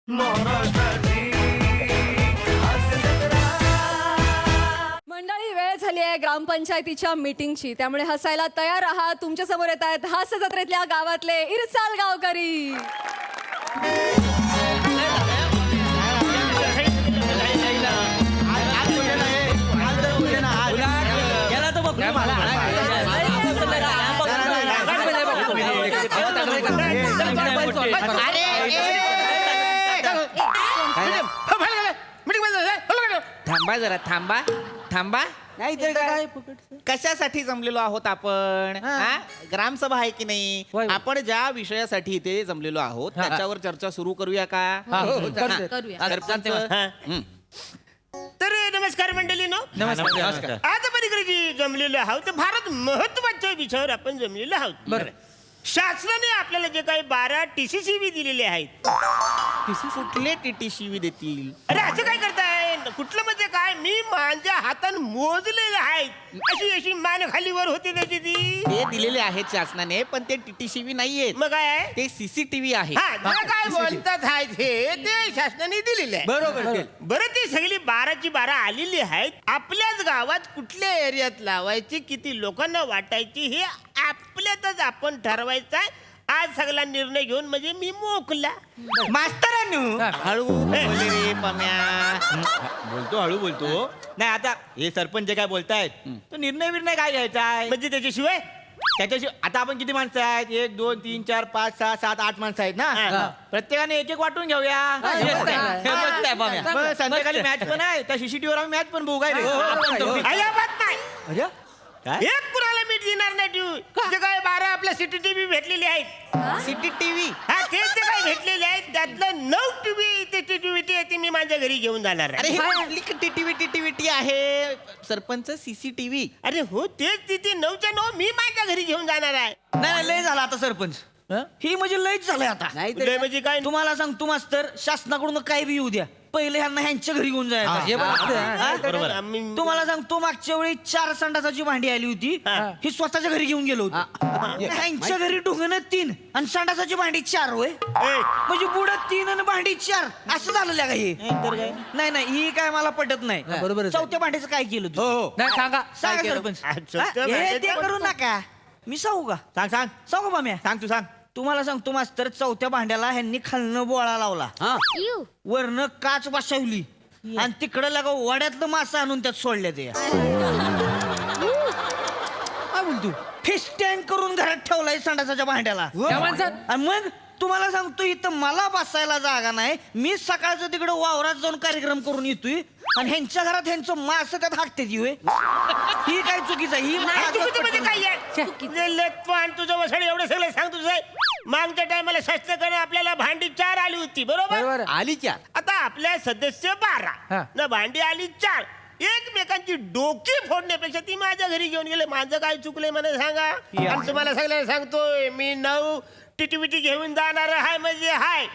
मंडळी, वेळ झाली आहे ग्रामपंचायतीच्या मीटिंगची, त्यामुळे हसायला तयार आहात. तुमच्या समोर येत आहेत हास्य जत्रेतल्या गावातले इरसाल गावकरी. थांबा जरा, थांबा थांबा. नाही तर काय कशासाठी जमलेलो आहोत आपण? हा? ग्रामसभा आहे की नाही? आपण ज्या विषयासाठी इथे जमलेलो आहोत त्याच्यावर चर्चा सुरू करूया का? करूया. सरपंच. तर नमस्कार मंडळीनो. नमस्कार. आज आपण इकडे जमलेलो आहोत तर भारत महत्वाच्या विषयावर आपण जमलेलो आहोत. बरं, शासनाने आपल्याला जे काही 12 TCCV दिलेले आहेत. कुठले TTCV देतील? अरे असं काय करताय? कुठलं म्हणजे काय? मी माझ्या हातानं मोजलेलं आहे. अशी अशी मान खाली वर होती त्याची ती. ते दिलेले आहेत शासनाने, पण ते TTCV नाहीयेत. मग काय आहे? ते CCTV आहे. हा, जे काय बोलतात आहेत ते शासनाने दिलेले आहे. बरोबर. बरं, ती सगळी 12ची 12 आलेली आहेत. आपल्याच गावात कुठल्या एरियात लावायची, किती लोकांना वाटायची हे आपल्यातच आपण ठरवायचं आहे. आज सगळा निर्णय घेऊन म्हणजे मी मोकला. मास्तरांनो हळू बोल रे पम्या. बोलतो, हळू बोलतो. नाही आता हे सरपंच जे काय बोलतायत तो निर्णय काय घ्यायचा आहे? म्हणजे त्याच्याशिवाय त्याच्याशिवाय आता आपण किती माणसं आहेत? 1 2 3 4 5 6 7 8 माणसं आहेत ना. प्रत्येकाने एक एक वाटून घेऊया. मग संध्याकाळी मॅच पण आहे, त्या CCTV वर आम्ही मॅच पण बघू काय रे? अजिबात नाही. अरे काय? एक कुणाला मीठ देणार नाही तू. जे काय 12 आपल्या CCTV भेटलेले आहेत. CCTV. हा, ते जे काय भेटलेले आहेत त्यातलं 9 TV ते मी माझ्या घरी घेऊन जाणार अरे आहे. हे टिटिविटी आहे सरपंच. CCTV. अरे हो, तेच तिथे 9च्या 9 मी माझ्या घरी घेऊन जाणार आहे. नाही लय झालं आता सरपंच. ही म्हणजे लयच झालंय आता. लय म्हणजे काय? तुम्हाला सांगतो मास्तर, शासनाकडून काय बी येऊ द्या, पहिले ह्यांना ह्यांच्या घरी घेऊन जायचं. आम्ही- तुम्हाला सांगतो मागच्या वेळी 4 संडासाची भांडी आली होती, ही स्वतःच्या घरी घेऊन गेलो होतो. ह्यांच्या घरी ढोंगण 3 आणि संडासाची भांडी 4 होय. ए, म्हणजे बुडत 3 आणि भांडी 4 असं झालेलं का हे? नाही ही काय मला पटत नाही. बरोबर. चौथ्या भांडीचं काय केलं तू? हो नाही सांगा केलं? सरपंच. चौथ्या हा? हे भांड्याचं ते करू नका. मी सांगू का? सांगू का म्या? सांग तू सांग. तुम्हाला सांगतो मास्तर, चौथ्या भांड्याला ह्यांनी खालनं बोळा लावला, वरनं काच बसवली आणि तिकडं लगा वड्यातलं मासा आणून त्यात सोडल्या ते. काय बोलतो? फिश टँक करून घरात ठेवलाय संडासाच्या भांड्याला. आणि मग तुम्हाला सांगतो, इथं मला बसायला जागा नाही. मी सकाळचं तिकडं वावरात जाऊन कार्यक्रम करून येतोय आणि ह्यांच्या घरात ह्यांचं मास त्यात हाकते ती होय. ही काय चुकीचं आहे? ही नाही, मला चुकीचं म्हणजे पटत काय नाही. आहे? जे लटपण तुझं वसड एवढं सगळं सांग तुझं आहे. मागच्या टायमाला शासनाकडे आपल्याला भांडी 4 आली होती, बरोबर? आली 4. आता आपल्या सदस्य 12 न भांडी आली 4. एकमेकांची डोकी फोडण्यापेक्षा ती माझ्या घरी घेऊन गेले. माझं काय चुकलंय मला सांगा. आणि तुम्हाला सगळ्यांना सांगतोय, मी 9 टिटीविटी घेऊन जाणार आहे म्हणजे हाय.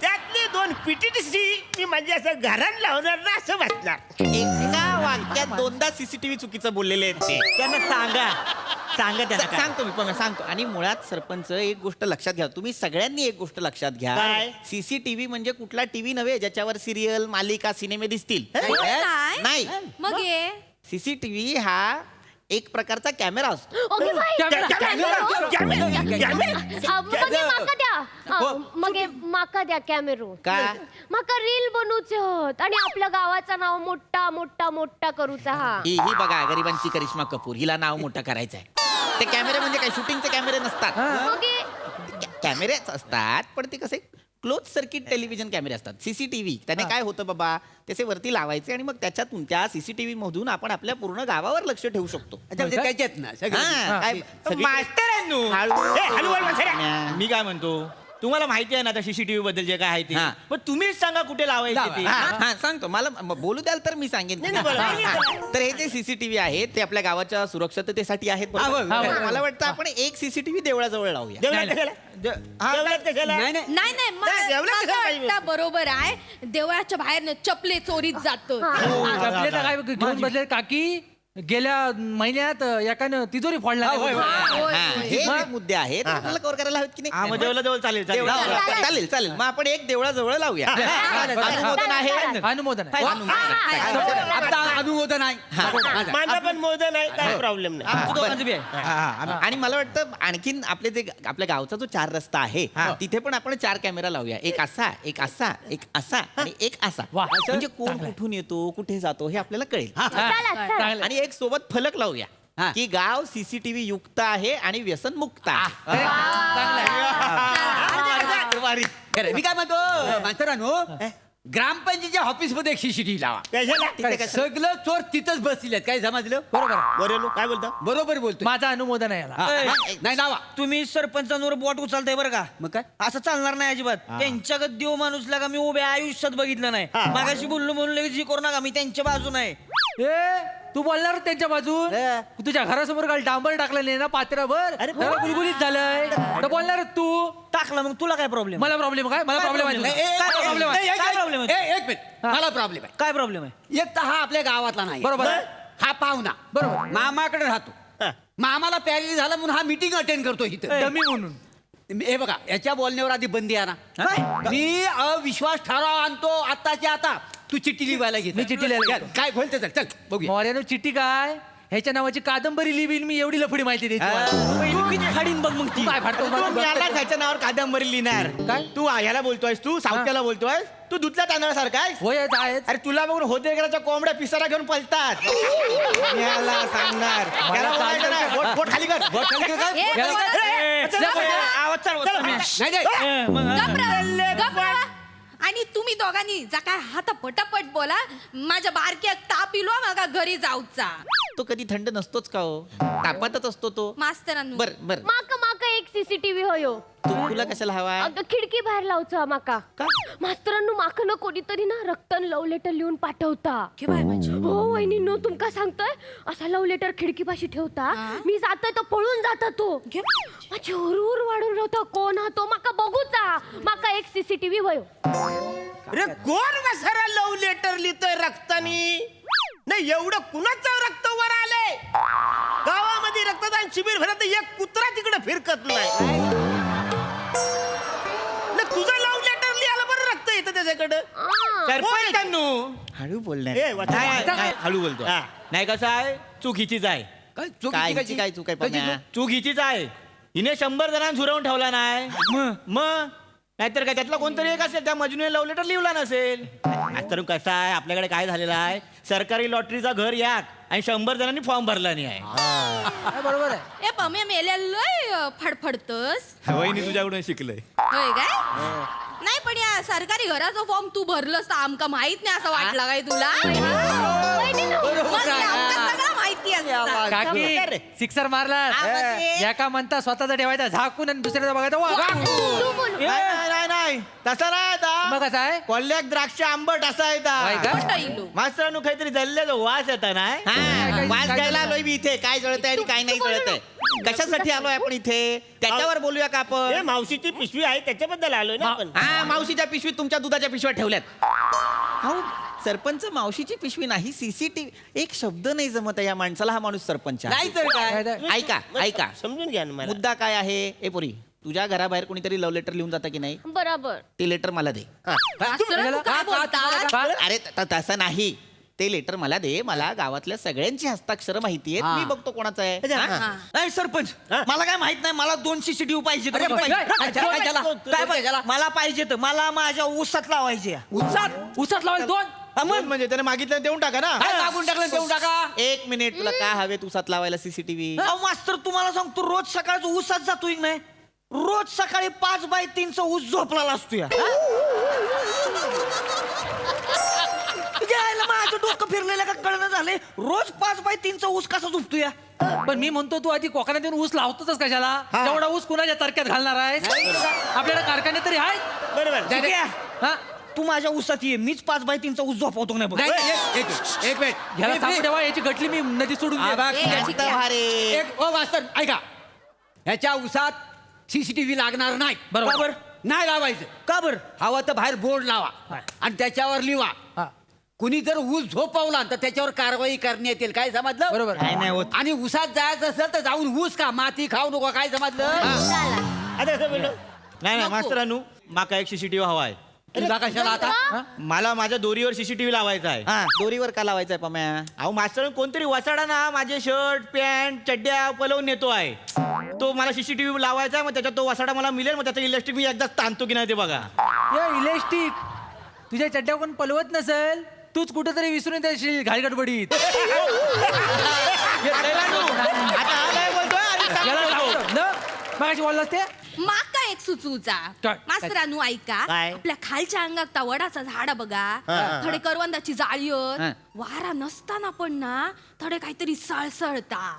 त्यातले 2 PTTC मी म्हणजे असं घरात लावणार ना, असं वाटणार. एका वाक्यात 2दा CCTV चुकीचं बोललेले आहेत ते. त्यांना सांगा त्यांना काय. सांगतो मी पण सांगतो. आणि मुळात सरपंच एक गोष्ट लक्षात घ्या, तुम्ही सगळ्यांनी एक गोष्ट लक्षात घ्या. काय? CCTV म्हणजे कुठला टीव्ही नव्हे ज्याच्यावर सिरियल, मालिका, सिनेमे दिसतील. काय? नाही, मग ये CCTV हा एक प्रकारचा कॅमेरा असतो. ओके बाई. मगे माका द्या कॅमेरो. का? माका रील बनवूचे होत आणि आपल्या गावाचं नाव मोठा मोठा मोठा करूचा. हा ही बघा गरिबांची करिश्मा कपूर, हिला नाव मोठं करायचं आहे. ते कॅमेरे म्हणजे काय, शूटिंगचे कॅमेरे नसतात. मगे कॅमेरेच असतात, पण ते कसे क्लोज सर्किट टेलिव्हिजन कॅमेरे असतात. CCTV त्याने काय होतं बाबा, त्याचे वरती लावायचे आणि मग त्याच्यातून त्या CCTV मधून आपण आपल्या पूर्ण गावावर लक्ष ठेवू शकतो. त्याच्यात ना हा, काय सगळी- मास्तरांनो, हळू- ए, हळू बोल बसा रे. मी काय म्हणतो, तुम्हाला माहिती आहे ना आता CCTV बद्दल जे काय आहे ते. हा. पण तुम्हीच सांगा कुठे लावायचे ते. हा, सांगतो. मला बोलू द्याल तर मी सांगेन. नाही, बोला. तर हे जे CCTV आहेत ते आपल्या गावाच्या सुरक्षिततेसाठी आहेत, बरोबर? मला वाटतं आपण एक CCTV देवळाजवळ लावूया. देवळात कशाला? देवळात कशाला? नाही नाही, मला जेवलं कसं मला पाहिजे? वाटतं बरोबर आहे. देवळाच्या बाहेर चपले चोरीत जातो. हो, आपले काय घेऊन बसले काकी, गेल्या महिन्यात एकानं तिजोरी फोडला हे जे मुद्दे आहेत आपल्याला कव्हर करायला हवेत की हा नाही मग जवळ चालेल चालेल चालेल चालेल मग आपण एक देवळाजवळ लावूया अनुमोदन आहे अनुमोदन आहे. आता अनुमोदन आहे माझा पण मोदन आहे काय प्रॉब्लेम नाही आमचं दोघांचं बी आहे. आणि मला वाटतं आणखीन आपले जे आपल्या गावचा जो 4 रस्ता आहे तिथे पण आपण 4 कॅमेरा लावूया एक असा एक असा एक असा आणि एक असा वा. म्हणजे कोण कुठून येतो कुठे जातो हे आपल्याला कळेल चांगलं. आणि एक सोबत फलक लावूया की गाव सीसीटीव्ही युक्त आहे आणि व्यसन मुक्त आहे खरं, मी काय म्हणतो मास्तरांनो ग्रामपंचायतीच्या ऑफिस मध्ये एक सीसीटीव्ही लावा कशाला तिथे कसं? सगळं चोर तिथंच बसले काय समजलं बरोबर आहे. वरेलो काय बोलता बरोबर बोलतोय माझं अनुमोदन आहे याला. नाही लावा तुम्ही सरपंचांवर बोट उचलताय बरं का मग काय असं चालणार नाही अजिबात त्यांच्याकडे देव माणूस लागा मी उभ्या आयुष्यात बघितलं नाही मागाशी बोललो म्हणून लगेच जी करू नका मी त्यांच्या बाजून आहे ए तू बोलणार त्यांच्या बाजून तुझ्या घरासमोर काल डांबर टाकलं नाही ना पात्रावर जरा गुलगुलीत झालंय तर बोलणार तू टाकला मग तुला काय प्रॉब्लेम मला प्रॉब्लेम काय मला प्रॉब्लेम आहे ए, ए, तुझा. काय प्रॉब्लेम आहे काय प्रॉब्लेम आहे एक मिनिट मला प्रॉब्लेम आहे काय प्रॉब्लेम आहे एक तर हा आपल्या गावातला नाही बरोबर आहे. हा पाहुणा बरोबर. मामाकडे राहतो मामाला पॅरली झाला म्हणून हा मीटिंग अटेंड करतो इथं डमी म्हणून हे बघा याच्या बोलण्यावर आधी बंदी आणा मी अविश्वास ठराव आणतो आताच्या आता तू चिठ्ठी लिहायला घेत मी चिठ्ठी लिहायला घेतो. काय खोलते चल बघूया मोर्यानो चिठ्ठी काय ह्याच्या नावाची कादंबरी लिहिन मी एवढी लफडी माहिती द्यायची फाडीन बघ मग ती काय फाडतो तू याला त्याच्या नावावर कादंबरी लिहिणार काय? तू ह्याला बोलतोयस तू सावत्याला बोलतोय तू दुधल्या तांदळासारखा आहेस? होय आहेच. अरे तुला बघून होतेकराच्या कोंबड्या पिसारा घेऊन पळतात याला सांगणार याला बोलायचं नाही. बोट खाली कर बोट खाली कर ए, याला बोला. काय? आवाज चालवत नाही नाही आणि तुम्ही दोघांनी जा काय हात पटापट बोला माझ्या बारक्याक ताप इलो मागा घरी जाऊचा तो कधी थंड नसतोच का हो तापातच असतो तो मास्तरांनो बर बर माका माका एक सीसीटीव्ही होयो तुला कशाला हवा अगं खिडकी बाहेर लावचा माका मास्तरांनो माका न कोणीतरी ना रक्तन लव लेटर लिहून पाठवता हो वहिनींनो तुमका सांगतोय असा लव लेटर खिडकीपाशी ठेवता मी जातोय तर पळून जाता तो माझी हुरहुर वाढून राहतो कोण हा तो माका बघूचा माका एक सीसीटीव्ही होयो अरे कोण वसारा लव लेटर लिहितोय रक्तानी नाही एवढं कुणाचं रक्त वर आलंय गावामध्ये रक्तदान शिबिर भरत एक कुत्रा तिकडे फिरकत नाही ना तुझं लव लेटर लिहायला बरं रक्त येतं त्याच्याकडं सरपंचांनो हळू बोलणार ए, वाचा. नाही, हळू बोलतो हा. नाही कसं आहे चूक हिचीच आहे काय काय चुकीची काय चूक आहे पम्या? चूक हिचीच आहे हिने 100 जणांना झुरवून ठेवला नाही मग नाहीतर काय त्यातला कोणतरी एक असेल त्या मजनूने लव्ह लेटर लिहिला नसेल तर कसं आहे आपल्याकडे काय झालेलं आहे सरकारी लॉटरीचा घर याक आणि 100 जणांनी फॉर्म भरला नाही आहे बरोबर आहे ए पम्या मेलेलोय फडफडतस वहिनी तुझ्याकडून शिकलंय होय काय नाही पण या सरकारी घराचा फॉर्म तू भरलंस तर आमका माहित नाही असं वाटलं काय तुला मग आमका सगळं माहिती असतं काकी सिक्सर मारला एका म्हणता स्वतःचा ठेवायचा झाकून आणि दुसऱ्याचा बघायचा वाकून. तू बोल नाही तसा नाही मग आता कसं आहे कोल्ह्याक द्राक्ष आंबट असा होय का? येतात इलो मास्तरांनो काहीतरी जल्ल्याचा वास येता नाही हा, वास काय घ्यायला झालं? आलोय मी इथे काय जळत आहे आणि काय नाही जळत आहे कशासाठी आलोय आपण इथे त्याच्यावर बोलूया का ए आपण मावशीची पिशवी आहे त्याच्याबद्दल आलोय ना आपण हा मावशीच्या पिशवीत तुमच्या दुधाच्या पिशव्या ठेवल्यात अहो सरपंच मावशीची पिशवी नाही सीसीटीव्ही एक शब्द नाही जमत आहे या माणसाला हा माणूस सरपंच आहे. नाही तर काय काय- ऐका ऐका समजून घ्या ना मला मुद्दा काय आहे ए पोरी तुझ्या घराबाहेर कोणीतरी लव्ह लेटर लिहून जातं की नाही बरोबर ते लेटर मला दे मास्तरांनो, काय बोलतात अरे तसं नाही ते लेटर मला दे मला गावातल्या सगळ्यांची हस्ताक्षर माहिती आहेत मी बघतो कोणाचं आहे हा? नाही सरपंच मला काय माहित नाही मला 2 सीसीटीव्ही पाहिजे अरे, काय पाहिजे मला पाहिजे तर मला माझ्या ऊसात लावायचे उसात लावायला 2 म्हणजे त्याने मागितलं देऊन टाका ना काय मागून टाकलं देऊन टाका एक मिनिट तुला काय हवे तुसात लावायला सीसीटीव्ही अहो मास्तर तुम्हाला सांगतो रोज सकाळचं ऊसात जातोय नाही रोज सकाळी 5 बाय 3चा ऊस झोपला असतो या माझं डोकं फिरलेलं का कळणं झालंय रोज 5 बाय 3चा ऊस कसा झोपतो या पण मी म्हणतो तू आधी कोकणात येऊन ऊस लावतोच कशाला तेवढा ऊस कुणाच्या तरक्यात घालणार आहे आपल्याला कारखाने तरी आहेत बरोबर चिक्या, हा तू माझ्या ऊसात ये मीच 5 बाय 3चा ऊस झोपवतो नाही बघ नाही, एक मिनिट ह्याला सांगू तेव्हा याची गटली मी नदी सोडून हा, देईन. बघ, जास्त भारी. एक ओ मास्तर ऐका ह्याच्या उसात सीसीटीव्ही लागणार नाही बरोबर. नाही लावायचं का बर हवं तर बाहेर बोर्ड लावा आणि त्याच्यावर लिहा हा. कुणी जर ऊस झोपवला तर त्याच्यावर कारवाई करण्यात येईल. काय समजलं? बरोबर. काय नाही होत. आणि ऊसात जायचं असेल तर जाऊन ऊस का माती खाऊ नको. काय समजलं? आता असं बोललो नाही नाही मास्तरानू माका एक सीसीटीव्ही हवा आहे. तुला कशाला आता? मला माझ्या दोरीवर सीसीटीव्ही लावायचा आहे. हा दोरीवर का लावायचंय पम्या? अहो मास्तर कोणतरी वसाडा ना माझे शर्ट पॅन्ट चड्ड्या पलवून नेतो आहे. तो मला सीसीटीव्ही लावायचा आहे. मग त्याच्यात तो वसाडा मला मिळेल. मग त्याचं इलेक्ट्रिक मी एकदाच ताणतो की नाही ते बघा. या इलेस्टिक तुझ्या चड्ड्या कोण पलवत नसेल तूच कुठेतरी विसरून येशील घालगडबडीत. आता हा काय बोलतोय आणि सांग बोलतो. मगाशी बोललास ते माका एक सुचूचा काय? मास्तरानू ऐका काय? आपल्या खालच्या अंगात ता वडाचा झाड बघा थोडे करवंदाची जाळीवर वारा नसताना पण ना थोडे काहीतरी सळसळता.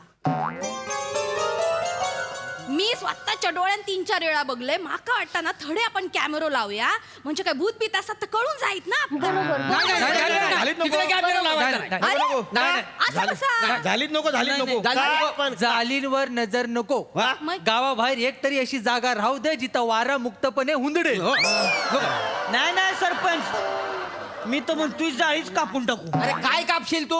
मी स्वतःच्या डोळ्यात 3-4 वेळा बघले. माका वाटतं ना थोडे आपण कॅमेरा लावूया म्हणजे काय भूत बीत असतात तर कळून जाईत ना. झालीत नको. तिकडे कॅमेरा लावायचा. नाही, नाही. अरे, नाही, असं कसं? झालीत नको झालीत नको. काय पण जालींवर नजर नको. मग? गावाबाहेर एक तरी अशी जागा राहू दे जिथं वारा मुक्तपणे हुंदडे. नाही नाही सरपंच मी तर म्हणतोय जाळीच कापून टाकू. अरे काय कापशील तू?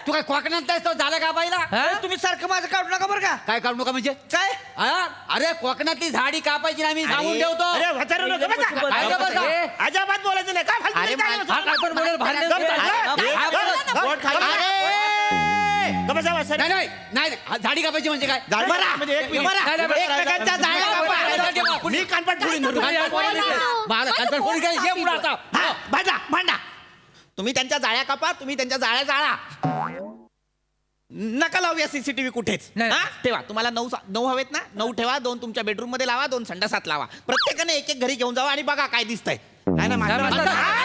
तू काय कोकणात आहेस तो झाला का बाईला? अरे तुम्ही सारखं माझं काढू नका बरं का? काय काढू नका म्हणजे? काय हा? अरे कोकणातली झाडी कापायची ना मी सांगून ठेवतो. अरे म्हातारं नको बसा. काय गं बसा? ए, अजिबात बोलायचं नाही काय फालतू अरे, काय मा- हा काय पण बोलेल भारी नाही. हा, बोला. बोट खाली. गप्प बसा, बसा. नाही नाही नाही हा, झाडी कापायची म्हणजे काय? झाली बरा. म्हणजे एक मिनिट. बरा. एकमेकांच्या जाळ्या कापा. मी कानपट फोडीन धरून. मला कालचा फोन काय? ये पुढं आता. हा, भांडा. तुम्ही त्यांच्या जाळ्या कापा. तुम्ही त्यांच्या जाळ्या जाळा. नका लावूया सीसीटीव्ही कुठेच. नाही. हा? ठेवा. तुम्हाला 9 हवेत ना? 9 ठेवा. 2 तुमच्या बेडरूम मध्ये लावा. 2 संडासात लावा. प्रत्येकाने एक घरी घेऊन जावा आणि बघा काय दिसतंय. काय ना मास्तर. मास्तर?